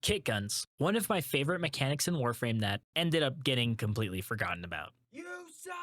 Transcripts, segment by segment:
Kit guns, one of my favorite mechanics in Warframe that ended up getting completely forgotten about. You suck!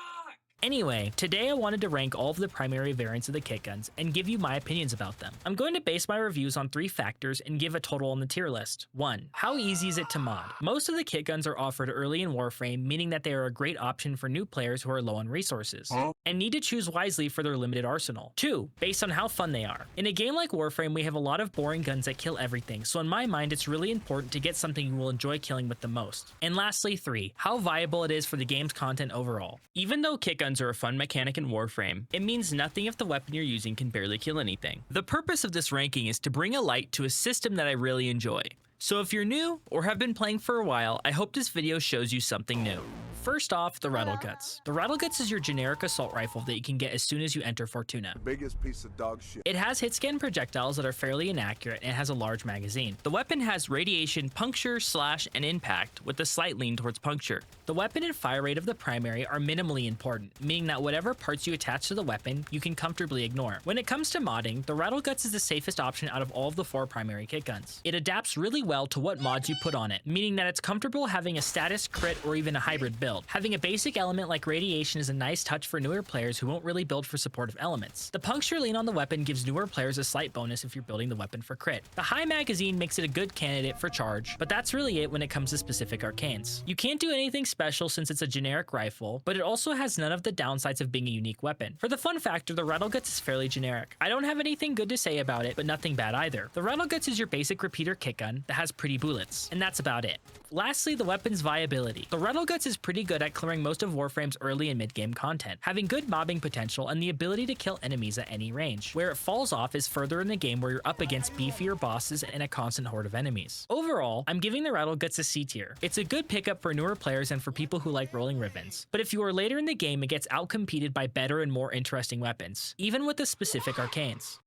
Anyway, today I wanted to rank all of the primary variants of the kit guns and give you my opinions about them. I'm going to base my reviews on 3 factors and give a total on the tier list. 1. How easy is it to mod? Most of the kit guns are offered early in Warframe, meaning that they are a great option for new players who are low on resources and need to choose wisely for their limited arsenal. 2. Based on how fun they are. In a game like Warframe, we have a lot of boring guns that kill everything, so in my mind it's really important to get something you will enjoy killing with the most. And lastly, 3. How viable it is for the game's content overall. Even though kit guns are a fun mechanic in Warframe, it means nothing if the weapon you're using can barely kill anything. The purpose of this ranking is to bring a light to a system that I really enjoy. So if you're new or have been playing for a while, I hope this video shows you something new. First off, the rattleguts. The rattleguts is your generic assault rifle that you can get as soon as you enter Fortuna. The biggest piece of dog shit. It has hit scan projectiles that are fairly inaccurate and has a large magazine. The weapon has radiation, puncture, slash, and impact with a slight lean towards puncture. The weapon and fire rate of the primary are minimally important, meaning that whatever parts you attach to the weapon, you can comfortably ignore. When it comes to modding, the rattleguts is the safest option out of all of the 4 primary kit guns. It adapts really well to what mods you put on it, meaning that it's comfortable having a status, crit, or even a hybrid build. Having a basic element like radiation is a nice touch for newer players who won't really build for supportive elements. The puncture lean on the weapon gives newer players a slight bonus if you're building the weapon for crit. The high magazine makes it a good candidate for charge, but that's really it when it comes to specific arcanes. You can't do anything special since it's a generic rifle, but it also has none of the downsides of being a unique weapon. For the fun factor, the rattleguts is fairly generic. I don't have anything good to say about it, but nothing bad either. The rattleguts is your basic repeater kit gun that has pretty bullets, and that's about it. Lastly, the weapon's viability. The rattleguts is pretty good at clearing most of Warframe's early and mid-game content, having good mobbing potential and the ability to kill enemies at any range. Where it falls off is further in the game where you're up against beefier bosses and a constant horde of enemies. Overall, I'm giving the rattleguts a C tier. It's a good pickup for newer players and for people who like rolling ribbons. But if you are later in the game, it gets outcompeted by better and more interesting weapons, even with the specific arcanes.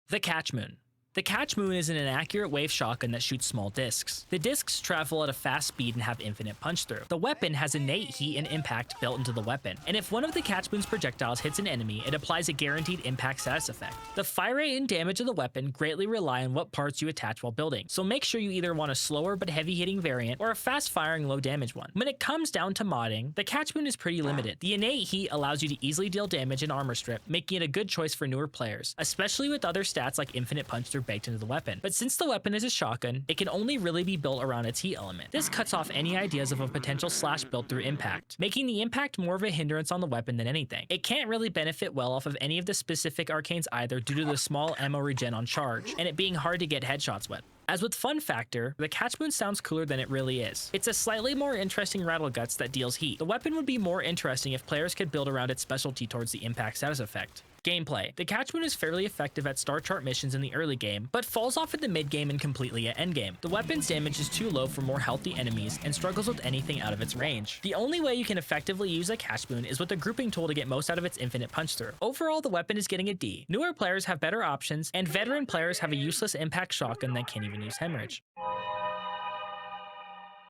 The Catchmoon. The Catchmoon is an inaccurate wave shotgun that shoots small discs. The discs travel at a fast speed and have infinite punch through. The weapon has innate heat and impact built into the weapon, and if one of the Catchmoon's projectiles hits an enemy, it applies a guaranteed impact status effect. The fire rate and damage of the weapon greatly rely on what parts you attach while building, so make sure you either want a slower but heavy hitting variant or a fast firing low damage one. When it comes down to modding, the Catchmoon is pretty limited. The innate heat allows you to easily deal damage and armor strip, making it a good choice for newer players, especially with other stats like infinite punch through baked into the weapon. But since the weapon is a shotgun, it can only really be built around its heat element. This cuts off any ideas of a potential slash build through impact, making the impact more of a hindrance on the weapon than anything. It can't really benefit well off of any of the specific arcanes either due to the small ammo regen on charge, and it being hard to get headshots with. As with fun factor, the Catchmoon sounds cooler than it really is. It's a slightly more interesting rattleguts that deals heat. The weapon would be more interesting if players could build around its specialty towards the impact status effect. Gameplay. The Catchmoon is fairly effective at star chart missions in the early game, but falls off at the mid game and completely at end game. The weapon's damage is too low for more healthy enemies and struggles with anything out of its range. The only way you can effectively use a Catchmoon is with a grouping tool to get most out of its infinite punch through. Overall, the weapon is getting a D. Newer players have better options, and veteran players have a useless impact shotgun that can't even use hemorrhage.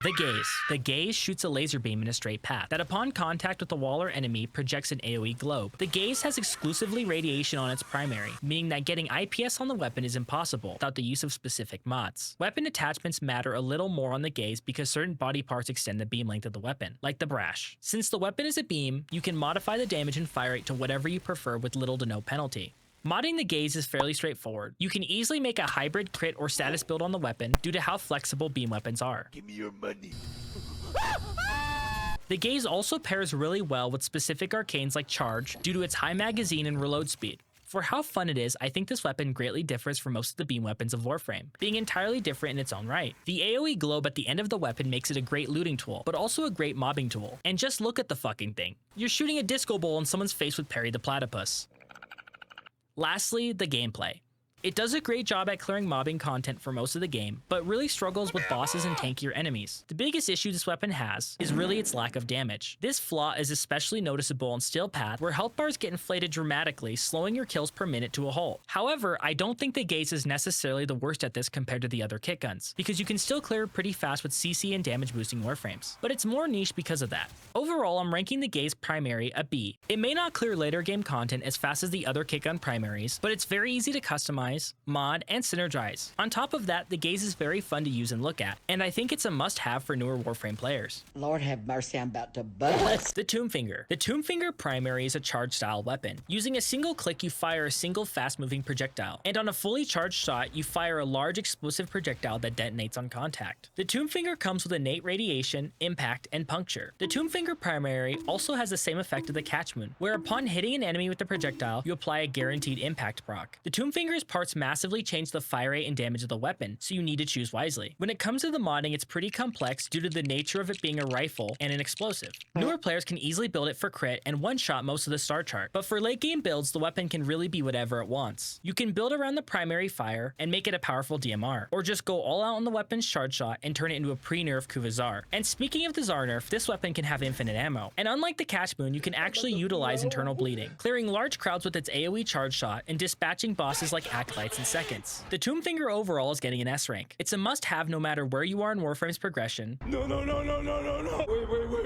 The Gaze. The Gaze shoots a laser beam in a straight path that upon contact with a wall or enemy projects an AoE globe. The Gaze has exclusively radiation on its primary, meaning that getting IPS on the weapon is impossible without the use of specific mods. Weapon attachments matter a little more on the Gaze because certain body parts extend the beam length of the weapon, like the brash. Since the weapon is a beam, you can modify the damage and fire rate to whatever you prefer with little to no penalty. Modding the Gaze is fairly straightforward. You can easily make a hybrid crit or status build on the weapon due to how flexible beam weapons are. Give me your money. The Gaze also pairs really well with specific arcanes like Charge due to its high magazine and reload speed. For how fun it is, I think this weapon greatly differs from most of the beam weapons of Warframe, being entirely different in its own right. The AoE globe at the end of the weapon makes it a great looting tool, but also a great mobbing tool. And just look at the fucking thing. You're shooting a disco ball in someone's face with Perry the Platypus. Lastly, the gameplay. It does a great job at clearing mobbing content for most of the game, but really struggles with bosses and tankier enemies. The biggest issue this weapon has is really its lack of damage. This flaw is especially noticeable on Steel Path, where health bars get inflated dramatically, slowing your kills per minute to a halt. However, I don't think the Gaze is necessarily the worst at this compared to the other kit guns, because you can still clear pretty fast with CC and damage boosting warframes. But it's more niche because of that. Overall, I'm ranking the Gaze primary a B. It may not clear later game content as fast as the other kit gun primaries, but it's very easy to customize customize, mod, and synergize. On top of that, the gaze is very fun to use and look at, and I think it's a must-have for newer Warframe players. Lord have mercy, I'm about to bust. The Tombfinger. The Tombfinger primary is a charge-style weapon. Using a single click, you fire a single fast-moving projectile, and on a fully charged shot, you fire a large explosive projectile that detonates on contact. The Tombfinger comes with innate radiation, impact, and puncture. The Tombfinger primary also has the same effect of the Catchmoon, where upon hitting an enemy with the projectile, you apply a guaranteed impact proc. The Tombfinger's parts massively change the fire rate and damage of the weapon, so you need to choose wisely. When it comes to the modding, it's pretty complex due to the nature of it being a rifle and an explosive. Newer players can easily build it for crit and one-shot most of the star chart, but for late game builds, the weapon can really be whatever it wants. You can build around the primary fire and make it a powerful DMR, or just go all out on the weapon's charge shot and turn it into a pre-nerf Kuvazar. And speaking of the Zar nerf, this weapon can have infinite ammo. And unlike the Catchmoon, you can actually utilize internal bleeding, clearing large crowds with its AoE charge shot and dispatching bosses like Acolytes in seconds. The Tombfinger overall is getting an S rank. It's a must-have no matter where you are in Warframe's progression. No.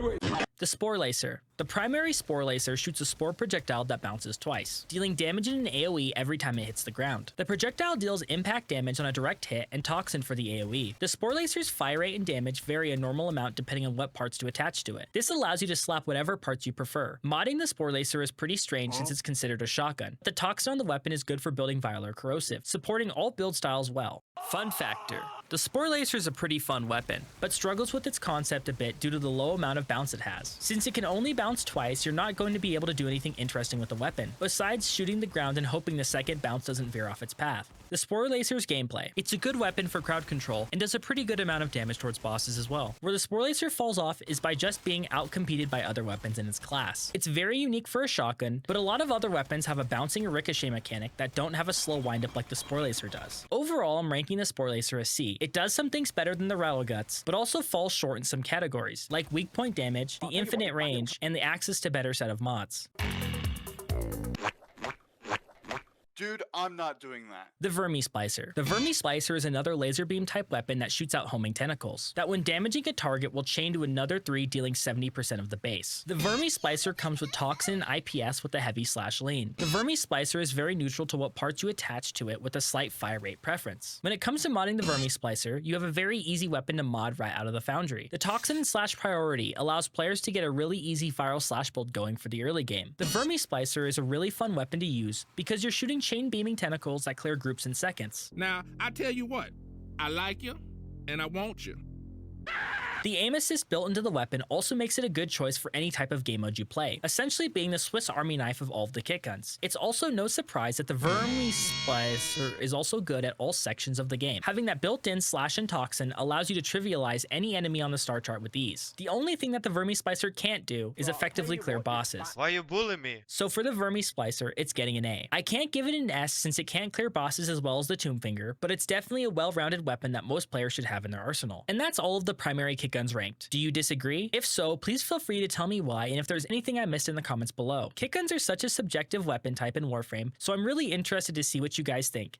Wait. The Sporelacer. The primary Sporelacer shoots a spore projectile that bounces twice, dealing damage in an AoE every time it hits the ground. The projectile deals impact damage on a direct hit and toxin for the AoE. The Sporelacer's fire rate and damage vary a normal amount depending on what parts to attach to it. This allows you to slap whatever parts you prefer. Modding the Sporelacer is pretty strange since it's considered a shotgun. The toxin on the weapon is good for building vile or corrosive, supporting all build styles well. Fun factor. The Sporelacer is a pretty fun weapon, but struggles with its concept a bit due to the low amount of bounce it has. Since it can only bounce twice, you're not going to be able to do anything interesting with the weapon, besides shooting the ground and hoping the second bounce doesn't veer off its path. The Sporelacer's gameplay. It's a good weapon for crowd control and does a pretty good amount of damage towards bosses as well. Where the Sporelacer falls off is by just being outcompeted by other weapons in its class. It's very unique for a shotgun, but a lot of other weapons have a bouncing or ricochet mechanic that don't have a slow windup like the Sporelacer does. Overall, I'm ranking the Sporelacer a C. It does some things better than the rattleguts, but also falls short in some categories, like weak point damage, the infinite range, and the access to better set of mods. Dude, I'm not doing that. The VermiSplicer. The VermiSplicer is another laser beam type weapon that shoots out homing tentacles, that when damaging a target will chain to another 3, dealing 70% of the base. The VermiSplicer comes with toxin and IPS with a heavy slash lean. The VermiSplicer is very neutral to what parts you attach to it with a slight fire rate preference. When it comes to modding the VermiSplicer, you have a very easy weapon to mod right out of the foundry. The toxin and slash priority allows players to get a really easy viral slash build going for the early game. The VermiSplicer is a really fun weapon to use because you're shooting chain beaming tentacles that clear groups in seconds. Now, I tell you what, I like you, and I want you. The aim assist built into the weapon also makes it a good choice for any type of game mode you play, essentially being the Swiss Army knife of all of the kitguns. It's also no surprise that the VermiSplicer is also good at all sections of the game. Having that built-in slash and toxin allows you to trivialize any enemy on the star chart with ease. The only thing that the VermiSplicer can't do is effectively clear bosses. Why you bullying me? So for the VermiSplicer, it's getting an A. I can't give it an S since it can't clear bosses as well as the Tombfinger, but it's definitely a well-rounded weapon that most players should have in their arsenal. And that's all of the primary kitguns ranked. Do you disagree? If so, please feel free to tell me why and if there's anything I missed in the comments below. Kitguns are such a subjective weapon type in Warframe, so I'm really interested to see what you guys think.